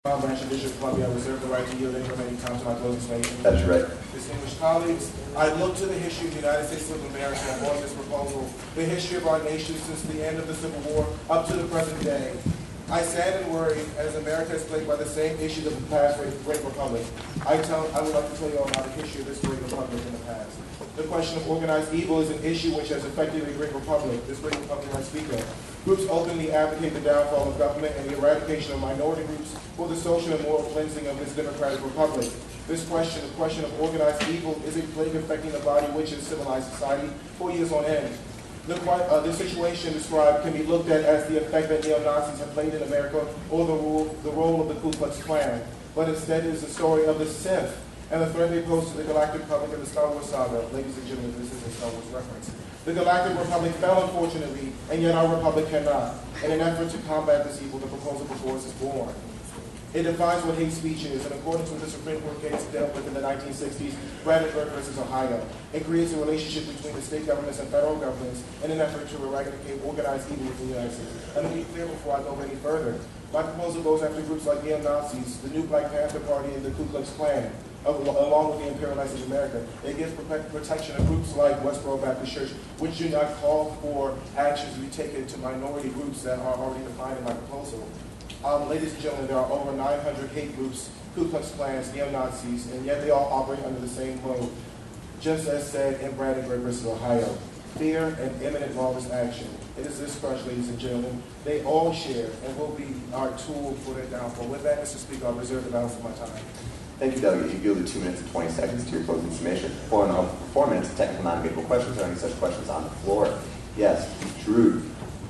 Branch of District of Columbia, I reserve the right to yield any remaining time to my closing statement. That's right. Distinguished colleagues, I look to the history of the United States of America on this proposal, the history of our nation since the end of the Civil War up to the present day. I stand and worry as America is plagued by the same issues of the past great republic. I would like to tell you all about the history of this great republic in the past. The question of organized evil is an issue which has affected the great republic, this great republic I speak of. Groups openly advocate the downfall of government and the eradication of minority groups for the social and moral cleansing of this democratic republic. This question, the question of organized evil, is a plague affecting the body which is civilized society for years on end. The situation described can be looked at as the effect that neo-Nazis have played in America or the role of the Ku Klux Klan, but instead it is the story of the Sith and the threat they pose to the Galactic Republic in the Star Wars saga. Ladies and gentlemen, this is a Star Wars reference. The Galactic Republic fell, unfortunately, and yet our republic cannot. In an effort to combat this evil, the proposal before us is born. It defines what hate speech is, in accordance with the Supreme Court case dealt with in the 1960s, Brandenburg versus Ohio. It creates a relationship between the state governments and federal governments in an effort to eradicate organized evil within the United States. And to be clear before I go any further, my proposal goes after groups like neo-Nazis, the new Black Panther Party, and the Ku Klux Klan, along with the imperialized of America. It gives protection to groups like Westboro Baptist Church, which do not call for actions to be taken to minority groups that are already defined in my proposal. Ladies and gentlemen, there are over 900 hate groups, Ku Klux Klans, neo-Nazis, and yet they all operate under the same mode, just as said in Brandenburg versus Ohio. Fear and imminent lawless action. It is this crush, ladies and gentlemen. They all share and will be our tool for their downfall. With that, Mr. Speaker, I'll reserve the balance of my time. Thank you, Delegate. You yielded 2 minutes and 20 seconds to your closing summation. 4 minutes of technical non-debatable questions. Are any such questions on the floor? Yes. Drew,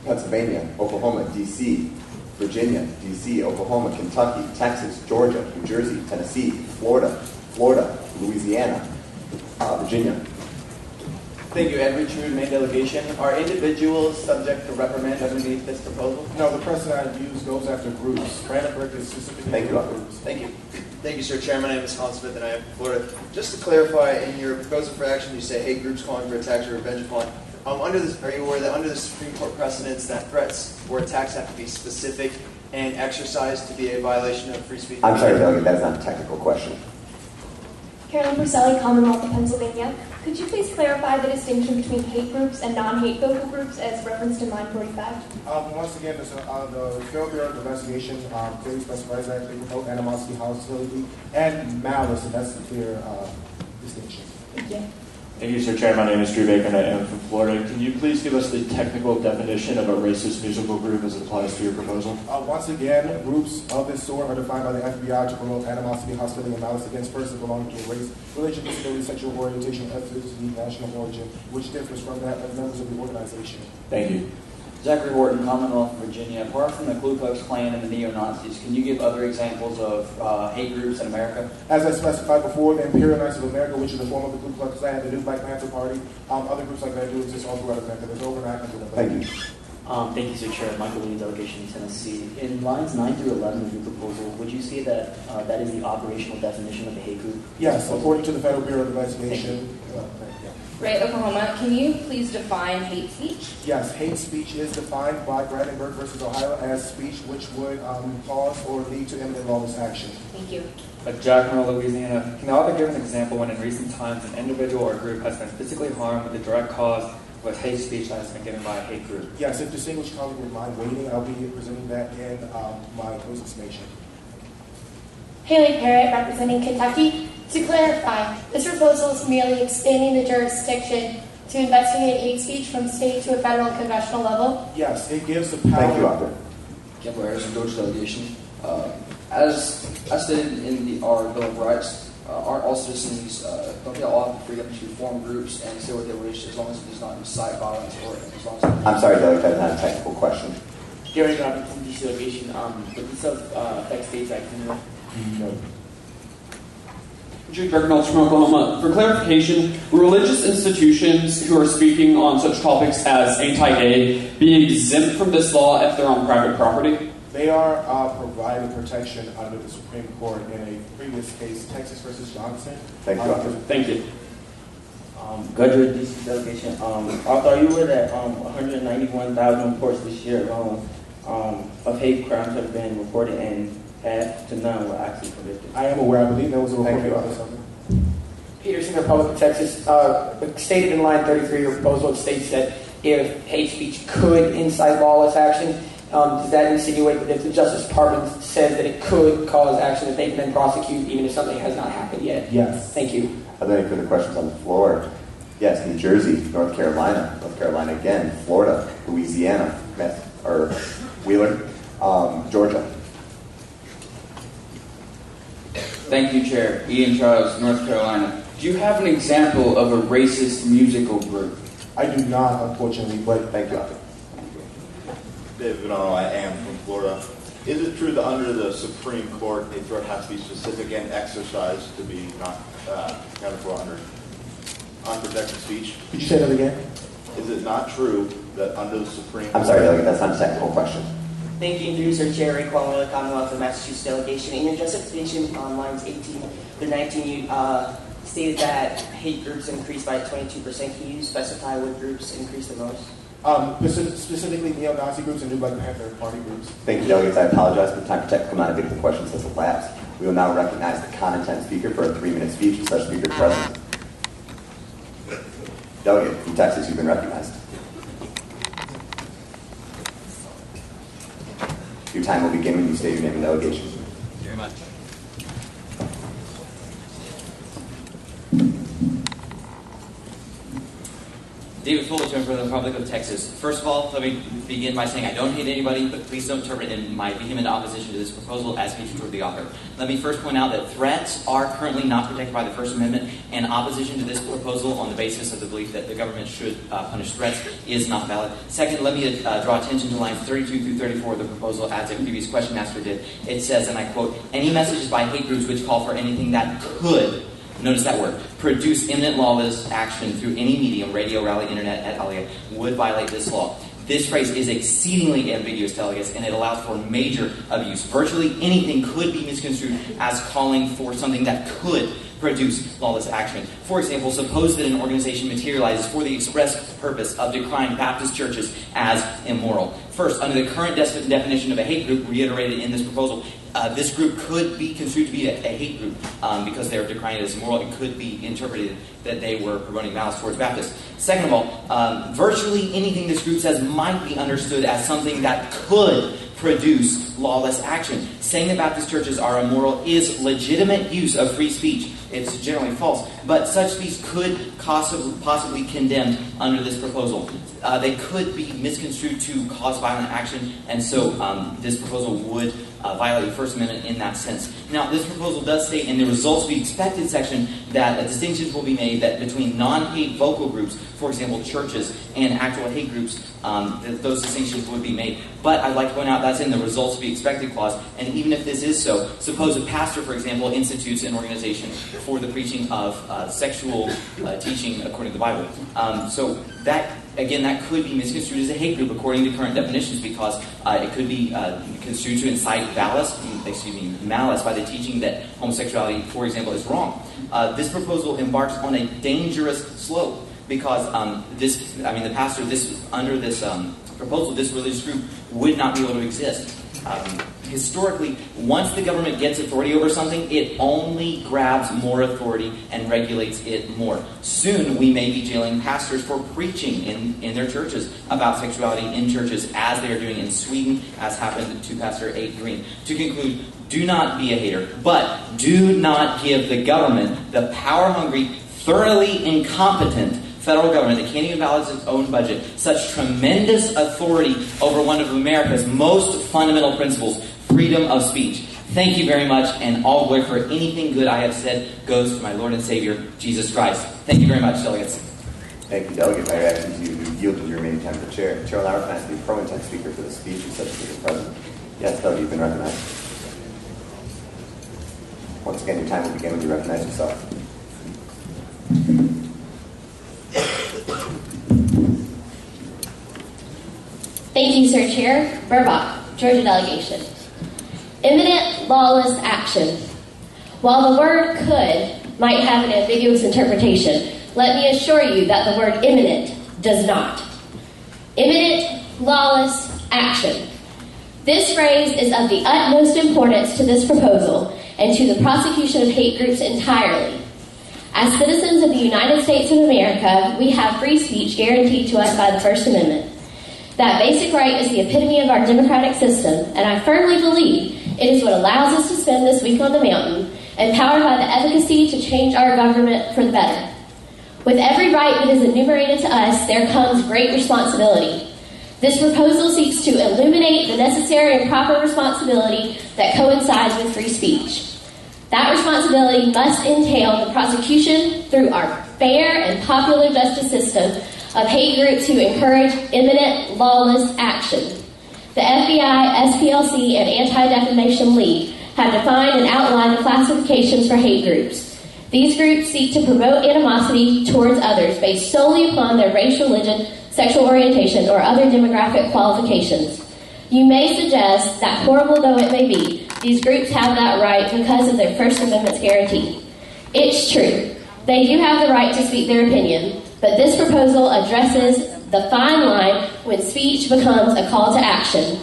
Pennsylvania, Oklahoma, D.C., Virginia, D.C., Oklahoma, Kentucky, Texas, Georgia, New Jersey, Tennessee, Florida, Louisiana, Virginia. Thank you, Edward Trude, main delegation. Are individuals subject to reprimand underneath this proposal? No, the precedent I use goes after groups. Brandenburg is specifically Thank you, groups. Thank you. Thank you, sir. Chair, my name is Colin Smith, and I am from Florida. Just to clarify, in your proposal for action, you say hate groups calling for attacks or revenge upon. Are you aware that under the Supreme Court precedents, that threats or attacks have to be specific and exercised to be a violation of free speech? I'm sorry, Delegate, that is not a technical question. Carolyn Purcelli, Commonwealth of Pennsylvania. Could you please clarify the distinction between hate groups and non-hate vocal groups as referenced in line 45? Once again, the Federal Bureau of Investigation clearly specifies that they promote animosity, hostility, and malice, and that's the clear distinction. Thank you. Thank you, Sir Chair. My name is Drew Baker, and I am from Florida. Can you please give us the technical definition of a racist musical group as it applies to your proposal? Once again, groups of this sort are defined by the FBI to promote animosity, hostility, and malice against persons belonging to a race, religion, disability, sexual orientation, ethnicity, national origin, which differs from that of members of the organization. Thank you. Zachary Wharton, Commonwealth of Virginia. Apart from the Ku Klux Klan and the neo-Nazis, can you give other examples of hate groups in America? As I specified before, the imperialized of America, which is the form of the Ku Klux Klan, the new Black Panther Party, other groups like that do exist all throughout America. There's over 900 of them. Thank you. Thank you, Sir Chair. Michael Lee, delegation Tennessee. In lines 9 through 11 of your proposal, would you say that that is the operational definition of a hate group? Yes, according to the Federal Bureau of Investigation. Ray, Oklahoma, can you please define hate speech? Yes, hate speech is defined by Brandenburg versus Ohio as speech which would cause or lead to imminent lawless action. Thank you. Jacksonville, Louisiana. Can the author give an example when in recent times an individual or group has been physically harmed with the direct cause of hate speech that has been given by a hate group? Yes, if distinguished colleague would mind waiting, I'll be presenting that in my closing summation. Haley Parrott, representing Kentucky. To clarify, this proposal is merely expanding the jurisdiction to investigate hate speech from state to a federal and congressional level? Yes, it gives the power. Thank you, Arthur. Kemper Harrison, Georgia delegation. As stated in our Bill of Rights, aren't all citizens, don't they all have the freedom to form groups and say what they wish as long as it does not incite violence or as long as... I'm sorry, Delegate, that's not a technical question. Gary Robinson, DC delegation. Would this affect states like Canada? No. Jake Bergenholtz from Oklahoma. For clarification, religious institutions who are speaking on such topics as anti-gay be exempt from this law if they're on private property? They are providing protection under the Supreme Court in a previous case, Texas versus Johnson. Thank you, Arthur. Thank you. Gudger, DC delegation. Arthur, are you aware that 191,000 reports this year alone of hate crimes have been reported, and half to none were actually convicted. I am aware. I believe there was a report Thank you. about something. Peterson, Republic of Texas, stated in line 33 of your proposal, it states that if hate speech could incite lawless action, does that insinuate that if the Justice Department says that it could cause action, that they can then prosecute even if something has not happened yet? Yes. Thank you. Are there any further questions on the floor? Yes, New Jersey, North Carolina again, Florida, Louisiana, Wheeler, Georgia. Thank you, Chair. Ian Charles, North Carolina. Do you have an example of a racist musical group? I do not, unfortunately, but thank you. David Bonanno, I am from Florida. Is it true that under the Supreme Court, a threat has to be specific and exercised to be not accounted for under unprotected speech? Could you say that again? Is it not true that under the Supreme Court... I'm sorry, Delegate, that's not a technical question. Thank you, Introducer Chair Ray Cuomo, the Commonwealth of Massachusetts delegation. In your justification on lines 18 to 19, you stated that hate groups increased by 22%. Can you specify what groups increased the most? Specifically neo-Nazi groups and New Black Panther Party groups. Thank you, delegates. I apologize for the time for technical non-debatable questions has elapsed. We will now recognize the content speaker for a 3-minute speech with such speaker present. Delegate from Texas, you've been recognized. Your time will begin when you state your name and delegation. Thank you very much. David Fullerton from the Republic of Texas. First of all, let me begin by saying I don't hate anybody, but please don't interpret in my vehement opposition to this proposal as hatred toward the author. Let me first point out that threats are currently not protected by the First Amendment, and opposition to this proposal on the basis of the belief that the government should punish threats is not valid. Second, let me draw attention to lines 32 through 34 of the proposal as a previous question asker did. It says, and I quote, "Any messages by hate groups which call for anything that could," notice that word, "produce imminent lawless action through any medium, radio, rally, internet, et al., would violate this law." This phrase is exceedingly ambiguous, delegates, and it allows for major abuse. Virtually anything could be misconstrued as calling for something that could produce lawless action. For example, suppose that an organization materializes for the express purpose of decrying Baptist churches as immoral. First, under the current definition of a hate group reiterated in this proposal, this group could be construed to be a hate group because they're decrying it as immoral. It could be interpreted that they were promoting malice towards Baptists. Second of all, virtually anything this group says might be understood as something that could produce lawless action. Saying that Baptist churches are immoral is legitimate use of free speech. It's generally false, but such speech could possibly condemned under this proposal. They could be misconstrued to cause violent action, and so this proposal would violate the First Amendment in that sense. Now, this proposal does state in the results to be expected section that distinctions will be made that between non-hate vocal groups, for example, churches, and actual hate groups, that those distinctions would be made. But I'd like to point out that's in the results to be expected clause, and even if this is so, suppose a pastor, for example, institutes an organization for the preaching of sexual teaching according to the Bible. So that, again, that could be misconstrued as a hate group according to current definitions because it could be construed to incite malice by the teaching that homosexuality, for example, is wrong. This proposal embarks on a dangerous slope because the pastor, under this proposal, this religious group would not be able to exist. Historically, once the government gets authority over something, it only grabs more authority and regulates it more. Soon, we may be jailing pastors for preaching in their churches about sexuality in churches, as they are doing in Sweden, as happened to Pastor 8 Green. To conclude, do not be a hater, but do not give the government, the power-hungry, thoroughly incompetent federal government that can't even balance its own budget, such tremendous authority over one of America's most fundamental principles, freedom of speech. Thank you very much, and all glory for anything good I have said goes to my Lord and Savior, Jesus Christ. Thank you very much, delegates. Thank you, Delegate. By your actions, you yielded your remaining time to the Chair. Chair will now recognize the pro-intent speaker for the speech and such speaker present. Yes, Delegate, you've been recognized. Once again, your time will begin when you recognize yourself. Thank you, Sir Chair. Burbach, Georgia Delegation. Imminent lawless action. While the word could might have an ambiguous interpretation, let me assure you that the word imminent does not. Imminent lawless action. This phrase is of the utmost importance to this proposal and to the prosecution of hate groups entirely. As citizens of the United States of America, we have free speech guaranteed to us by the First Amendment. That basic right is the epitome of our democratic system, and I firmly believe it is what allows us to spend this week on the mountain, empowered by the efficacy to change our government for the better. With every right that is enumerated to us, there comes great responsibility. This proposal seeks to illuminate the necessary and proper responsibility that coincides with free speech. That responsibility must entail the prosecution through our fair and popular justice system of hate groups who encourage imminent, lawless action. The FBI, SPLC, and Anti-Defamation League have defined and outlined the classifications for hate groups. These groups seek to promote animosity towards others based solely upon their race, religion, sexual orientation, or other demographic qualifications. You may suggest that, horrible though it may be, these groups have that right because of their First Amendment's guarantee. It's true. They do have the right to speak their opinion, but this proposal addresses the fine line when speech becomes a call to action.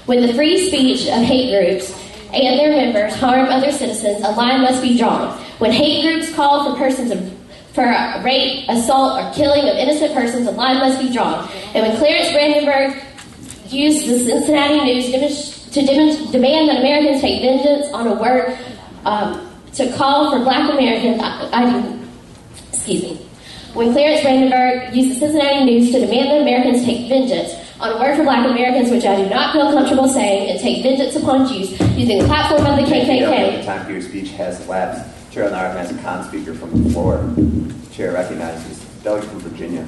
When the free speech of hate groups and their members harm other citizens, a line must be drawn. When hate groups call for rape, assault, or killing of innocent persons, a line must be drawn. And when Clarence Brandenburg used the Cincinnati News to demand that Americans take vengeance on a word to call for black Americans, When Clarence Brandenburg used the Cincinnati News to demand that Americans take vengeance on a word for black Americans, which I do not feel comfortable saying, and take vengeance upon Jews using the platform of the KKK. The time for your speech has elapsed. Chair will now recognize a con-speaker from the floor. Chair recognizes delegate from Virginia.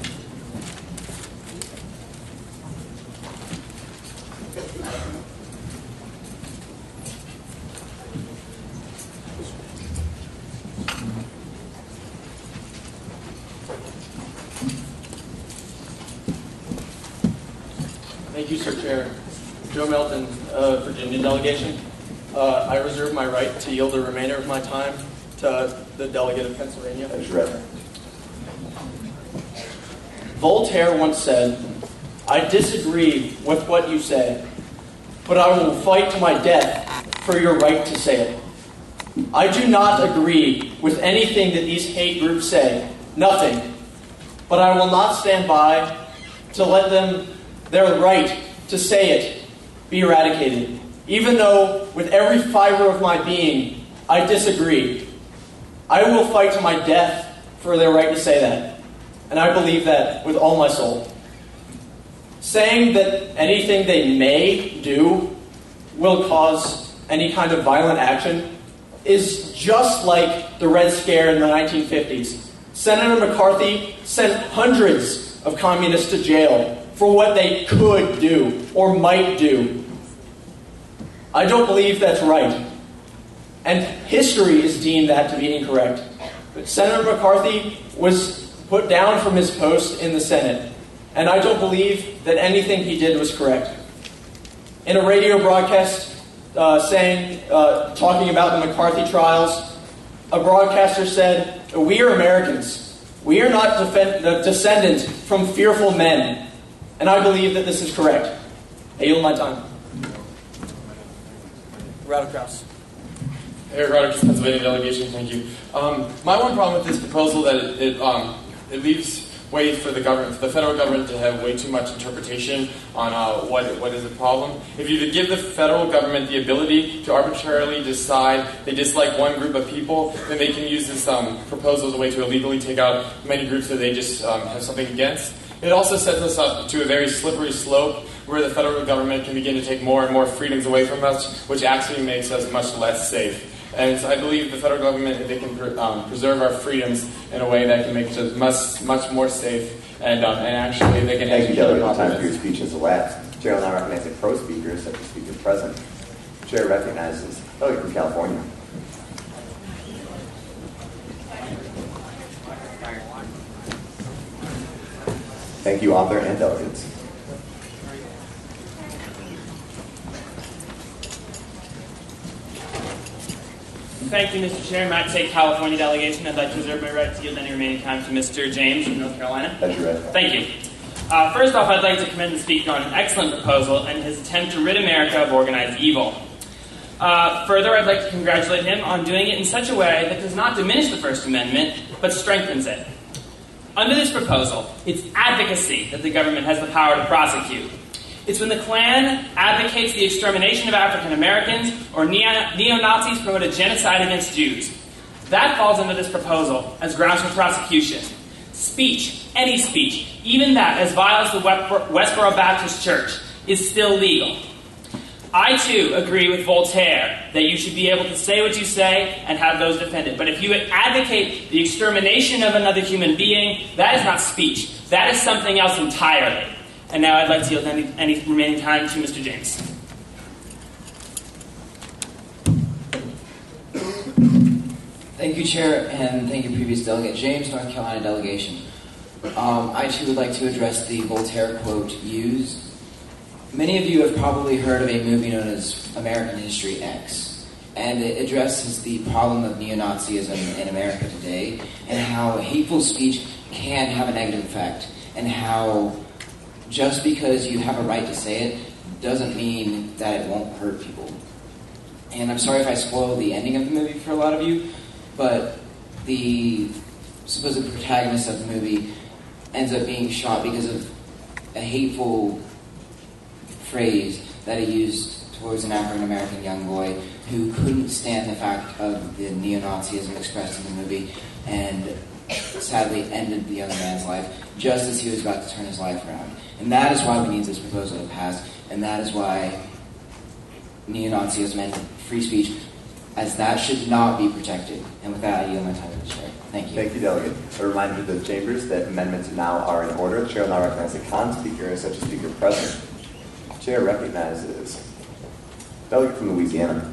Thank you, Sir Chair. Joe Melton, Virginia delegation. I reserve my right to yield the remainder of my time to the delegate of Pennsylvania. That's right. Voltaire once said, "I disagree with what you say, but I will fight to my death for your right to say it." I do not agree with anything that these hate groups say, nothing. But I will not stand by to let their right to say it be eradicated, even though with every fiber of my being I disagree. I will fight to my death for their right to say that, and I believe that with all my soul. Saying that anything they may do will cause any kind of violent action is just like the Red Scare in the 1950s. Senator McCarthy sent hundreds of communists to jail for what they could do or might do. I don't believe that's right. And history is deemed that to be incorrect. But Senator McCarthy was put down from his post in the Senate, and I don't believe that anything he did was correct. In a radio broadcast talking about the McCarthy trials, a broadcaster said, "We are Americans. We are not descendants from fearful men." And I believe that this is correct. I yield my time. Radokraus. Eric Rodriguez, Pennsylvania delegation. Thank you. My one problem with this proposal that it leaves way for the government, for the federal government, to have way too much interpretation on what is the problem. If you give the federal government the ability to arbitrarily decide they dislike one group of people, then they can use this proposal as a way to illegally take out many groups that they just have something against. It also sets us up to a very slippery slope where the federal government can begin to take more and more freedoms away from us, which actually makes us much less safe. And so I believe the federal government, if they can preserve our freedoms in a way that can make us much more safe, and actually they can Thank you, educate Delegate. our The time for populace. your speech has elapsed. Chair will now recognize a pro-speaker, such as speaker present. Chair recognizes delegate from California. Thank you, author and delegates. Thank you, Mr. Chair. Matt State, California delegation. I'd like to reserve my right to yield any remaining time to Mr. James from North Carolina. That's your right. Thank you. First off, I'd like to commend the speaker on an excellent proposal and his attempt to rid America of organized evil. Further, I'd like to congratulate him on doing it in such a way that does not diminish the First Amendment, but strengthens it. Under this proposal, it's advocacy that the government has the power to prosecute. It's when the Klan advocates the extermination of African Americans or neo-Nazis promote a genocide against Jews. That falls under this proposal as grounds for prosecution. Speech, any speech, even that as vile as the Westboro Baptist Church, is still legal. I, too, agree with Voltaire that you should be able to say what you say and have those defended. But if you advocate the extermination of another human being, that is not speech. That is something else entirely. And now I'd like to yield any remaining time to Mr. James. Thank you, Chair, and thank you, previous delegate. James, North Carolina delegation. I, too, would like to address the Voltaire quote used. Many of you have probably heard of a movie known as American History X, and it addresses the problem of neo-Nazism in America today, and how hateful speech can have a negative effect, and how just because you have a right to say it doesn't mean that it won't hurt people. And I'm sorry if I spoil the ending of the movie for a lot of you, but the supposed protagonist of the movie ends up being shot because of a hateful phrase that he used towards an African-American young boy who couldn't stand the fact of the neo-Nazism expressed in the movie, and sadly ended the young man's life just as he was about to turn his life around. And that is why we need this proposal to pass, and that is why neo-Nazism and free speech, as that should not be protected. And with that, I yield my time to the Chair. Thank you. Thank you, Delegate. A reminder to the chambers that amendments now are in order. The Chair will now recognize the con-speaker, such as Speaker President. The Chair recognizes Delegate from Louisiana.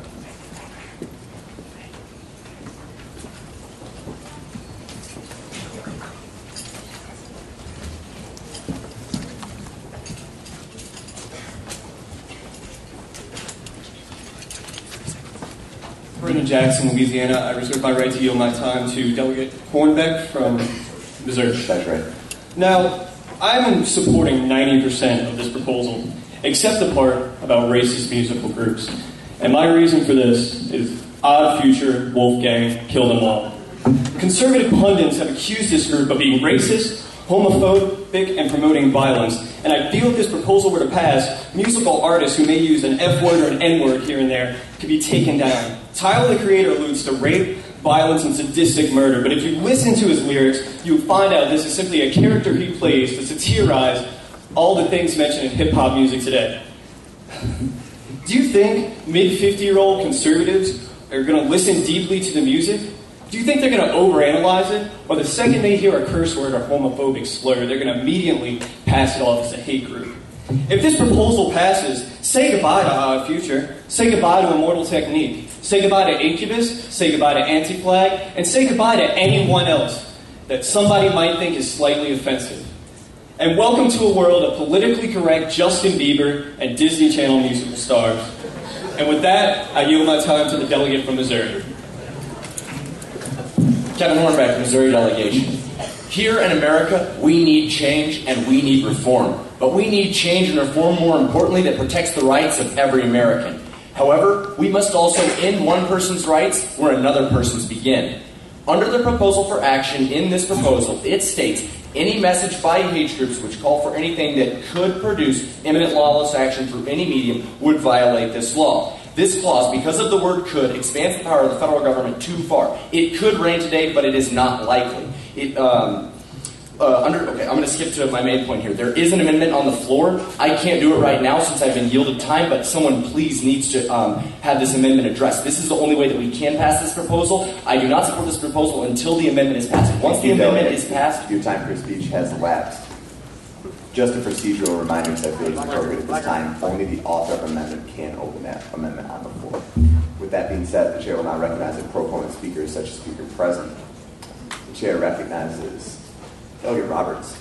Brendan Jackson, Louisiana. I reserve my right to yield my time to Delegate Hornbeck from Missouri. That's right. Now, I'm supporting 90% of this proposal, except the part about racist musical groups. And my reason for this is Odd Future, Wolfgang, Kill Them All. Conservative pundits have accused this group of being racist, homophobic, and promoting violence. And I feel if this proposal were to pass, musical artists who may use an F word or an N word here and there could be taken down. Tyler, the Creator, alludes to rape, violence, and sadistic murder. But if you listen to his lyrics, you find out this is simply a character he plays to satirize all the things mentioned in hip-hop music today. Do you think mid-50-year-old conservatives are going to listen deeply to the music? Do you think they're going to overanalyze it? Or the second they hear a curse word or homophobic slur, they're going to immediately pass it off as a hate group? If this proposal passes, say goodbye to Odd Future, say goodbye to Immortal Technique, say goodbye to Incubus, say goodbye to Anti-Flag, and say goodbye to anyone else that somebody might think is slightly offensive. And welcome to a world of politically correct Justin Bieber and Disney Channel musical stars. And with that, I yield my time to the delegate from Missouri. Kevin Hornbeck, Missouri delegation. Here in America, we need change and we need reform. But we need change and reform, more importantly, that protects the rights of every American. However, we must also end one person's rights where another person's begin. Under the proposal for action in this proposal, it states, any message by hate groups which call for anything that could produce imminent lawless action through any medium would violate this law. This clause, because of the word could, expands the power of the federal government too far. It could rain today, but it is not likely. I'm going to skip to my main point here. There is an amendment on the floor. I can't do it right now since I've been yielded time, but someone please needs to have this amendment addressed. This is the only way that we can pass this proposal. I do not support this proposal until the amendment is passed. Once the amendment is passed... Your time for speech has elapsed. Just a procedural reminder that I feel is appropriate at this time. Only the author of amendment can open that amendment on the floor. With that being said, the Chair will now recognize the proponent speakers such as Speaker President. The Chair recognizes Delegate Roberts.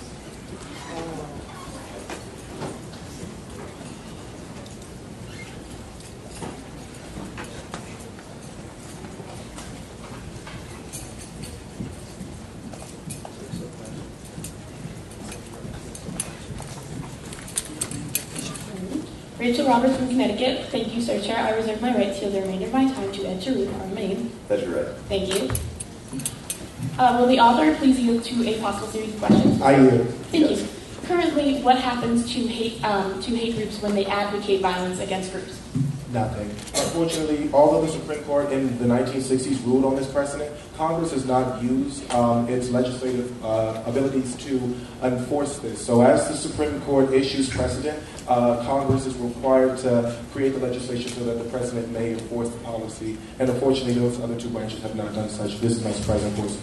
Rachel Roberts from Connecticut. Thank you, Sir Chair. I reserve my right to yield the remainder of my time to Ed Giroux from Maine. That's your right. Thank you. Will the author please yield to a possible series of questions? I yield. Thank you. Currently, what happens to hate groups when they advocate violence against groups? Nothing. Unfortunately, although the Supreme Court in the 1960s ruled on this precedent, Congress has not used its legislative abilities to enforce this. So as the Supreme Court issues precedent, Congress is required to create the legislation so that the president may enforce the policy. And unfortunately, those other two branches have not done such. This must present force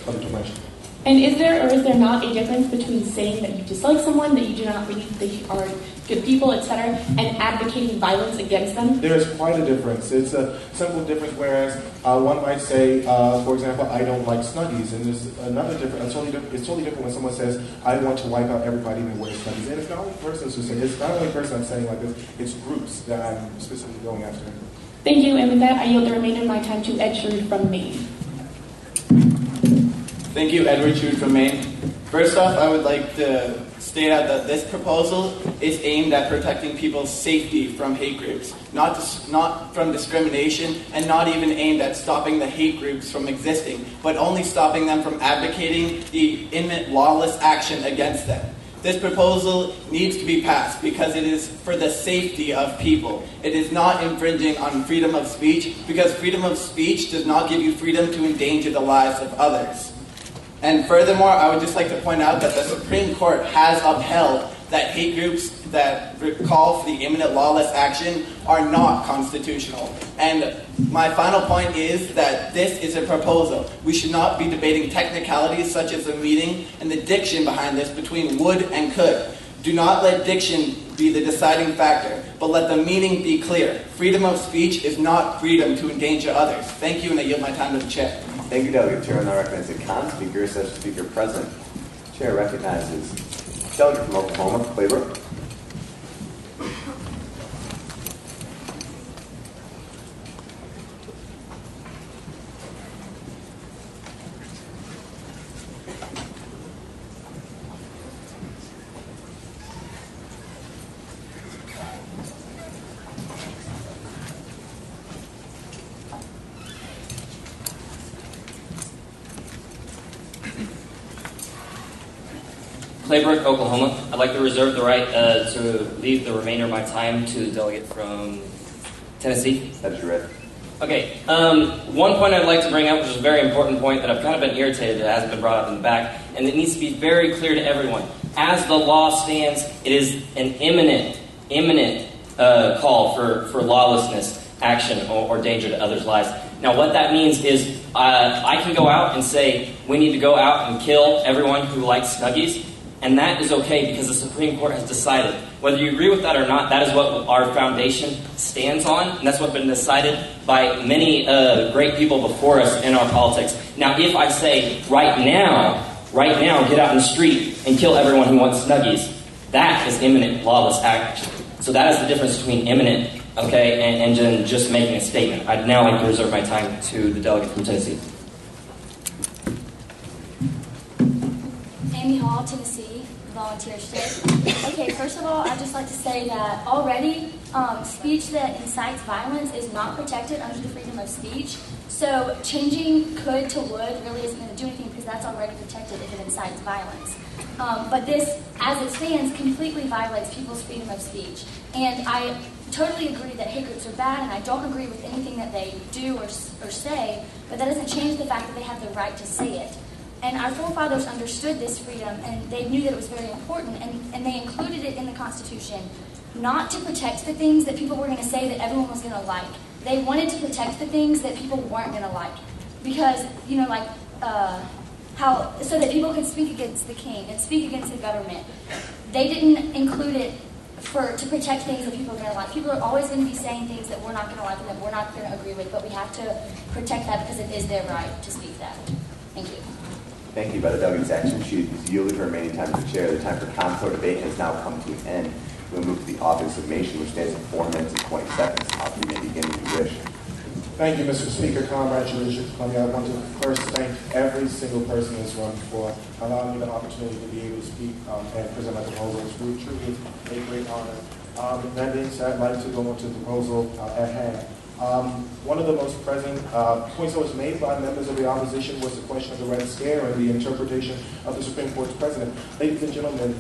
other two branches. And is there or is there not a difference between saying that you dislike someone, that you do not believe they are good people, etc., and advocating violence against them? There is quite a difference. It's a simple difference, whereas one might say, for example, I don't like Snuggies, and there's another difference. It's totally different when someone says, I want to wipe out everybody that wears Snuggies. And it's not only persons who say, it's not only person I'm saying like this, it's groups that I'm specifically going after. Thank you, and with that, I yield the remainder of my time to Ed Giroux from Maine. Thank you, Edward Jude from Maine. First off, I would like to state out that this proposal is aimed at protecting people's safety from hate groups, not from discrimination, and not even aimed at stopping the hate groups from existing, but only stopping them from advocating the imminent lawless action against them. This proposal needs to be passed because it is for the safety of people. It is not infringing on freedom of speech because freedom of speech does not give you freedom to endanger the lives of others. And furthermore, I would just like to point out that the Supreme Court has upheld that hate groups that call for the imminent lawless action are not constitutional. And my final point is that this is a proposal. We should not be debating technicalities such as the meaning and the diction behind this between would and could. Do not let diction be the deciding factor, but let the meaning be clear. Freedom of speech is not freedom to endanger others. Thank you, and I yield my time to the chair. Thank you, Delegate. Chair now recommends a con-speaker, such speaker present. Chair recognizes Delegate from Oklahoma, Claybrook. Claybrook, Oklahoma. I'd like to reserve the right to leave the remainder of my time to the delegate from Tennessee. That's your right. Okay, one point I'd like to bring up, which is a very important point that I've kind of been irritated that hasn't been brought up in the back, and it needs to be very clear to everyone. As the law stands, it is an imminent call for lawlessness, action, or danger to others' lives. Now, what that means is I can go out and say, we need to go out and kill everyone who likes Snuggies, and that is okay because the Supreme Court has decided. Whether you agree with that or not, that is what our foundation stands on, and that's what's been decided by many great people before us in our politics. Now, if I say, right now, get out in the street and kill everyone who wants Snuggies, that is imminent lawless action. So that is the difference between imminent, okay, and just making a statement. I'd now like to reserve my time to the delegate from Tennessee. Amy Hall, Tennessee, volunteer state. Okay, first of all, I'd just like to say that already speech that incites violence is not protected under the freedom of speech. So changing could to would really isn't going to do anything because that's already protected if it incites violence. But this, as it stands, completely violates people's freedom of speech. And I totally agree that hate groups are bad, and I don't agree with anything that they do or say, but that doesn't change the fact that they have the right to say it. And our forefathers understood this freedom, and they knew that it was very important, and they included it in the Constitution, not to protect the things that people were going to say that everyone was going to like. They wanted to protect the things that people weren't going to like. Because, you know, like, so that people could speak against the king and speak against the government. They didn't include it to protect things that people are going to like. People are always going to be saying things that we're not going to like and that we're not going to agree with, but we have to protect that because it is their right to speak that. Thank you. Thank you. By the delegate's action, she is yielded her remaining time to the chair. The time for contour debate has now come to an end. We'll move to the author's summation, which stands for 4 minutes and 20 seconds. Author, you may begin if you wish. Thank you, Mr. Speaker. Congratulations. I want to first thank every single person in this room for allowing me the opportunity to be able to speak and present my proposal. It's truly a great honor. That being said, I'd like to go on to the proposal at hand. One of the most present points that was made by members of the opposition was the question of the Red Scare and the interpretation of the Supreme Court's precedent. Ladies and gentlemen,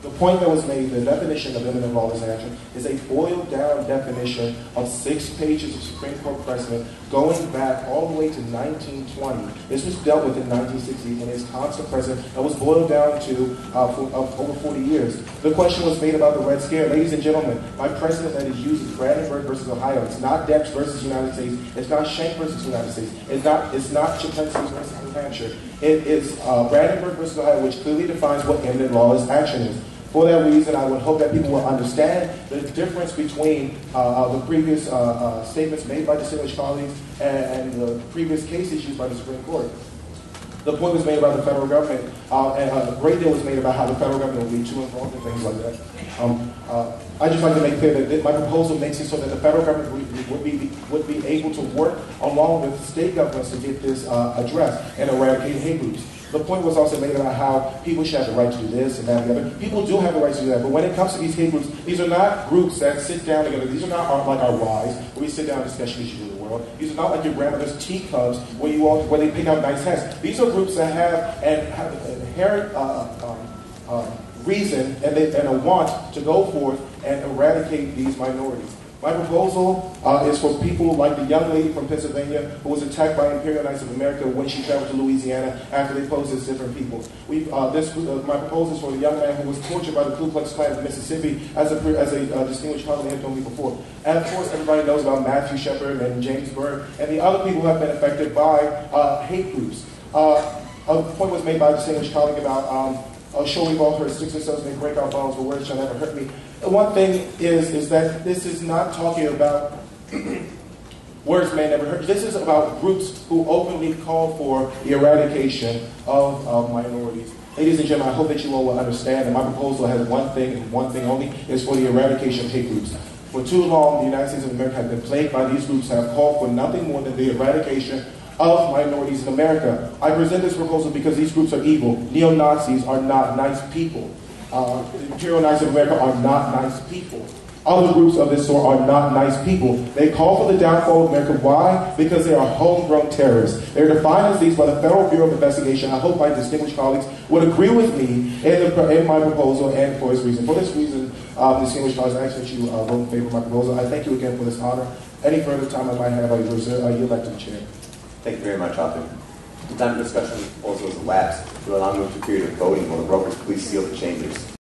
the point that was made, the definition of imminent lawless action, is a boiled down definition of 6 pages of Supreme Court precedent going back all the way to 1920. This was dealt with in 1960 and is constant precedent that was boiled down to over 40 years. The question was made about the Red Scare. Ladies and gentlemen, my precedent that is used is Brandenburg versus Ohio. It's not Debs versus United States. It's not Schenck versus United States. It's not Chaplinsky versus New Hampshire. It is Brandenburg versus Ohio, which clearly defines what imminent lawless action is. For that reason, I would hope that people will understand the difference between the previous statements made by distinguished colleagues and the previous cases used by the Supreme Court. The point was made about the federal government, and a great deal was made about how the federal government will be too involved in things like that. I just like to make clear that my proposal makes it so that the federal government would be able to work along with state governments to get this addressed and eradicate hate groups. The point was also made about how people should have the right to do this and that and the other. People do have the right to do that, but when it comes to these hate groups, these are not groups that sit down together. These are not like our wives, where we sit down and discuss issues of the world. These are not like your grandmother's teacups, where they pick out nice hats. These are groups that have an inherent reason and a want to go forth and eradicate these minorities. My proposal is for people like the young lady from Pennsylvania who was attacked by Imperial Knights of America when she traveled to Louisiana after they posed as different people. My proposal is for the young man who was tortured by the Ku Klux Klan of Mississippi as a distinguished colleague had told me before. And of course, everybody knows about Matthew Shepard and James Byrd and the other people who have been affected by hate groups. A point was made by a distinguished colleague about sure, we've all heard sticks and stones may break our bones, but words shall never hurt me. One thing is that this is not talking about words may never hurt. This is about groups who openly call for the eradication of minorities. Ladies and gentlemen, I hope that you all will understand that my proposal has one thing and one thing only, is for the eradication of hate groups. For too long, the United States of America has been plagued by these groups that have called for nothing more than the eradication of minorities in America. I present this proposal because these groups are evil. Neo-Nazis are not nice people. The Imperial Knights of America are not nice people. Other groups of this sort are not nice people. They call for the downfall of America. Why? Because they are homegrown terrorists. They're defined as these by the Federal Bureau of Investigation. I hope my distinguished colleagues would agree with me in my proposal and for this reason. For this reason, distinguished colleagues, I ask that you vote in favor of my proposal. I thank you again for this honor. Any further time I might have, I yield back to the chair. Thank you very much, Arthur. The time for discussion also has elapsed. We will now move to a period of voting. Will the brokers please seal the chambers?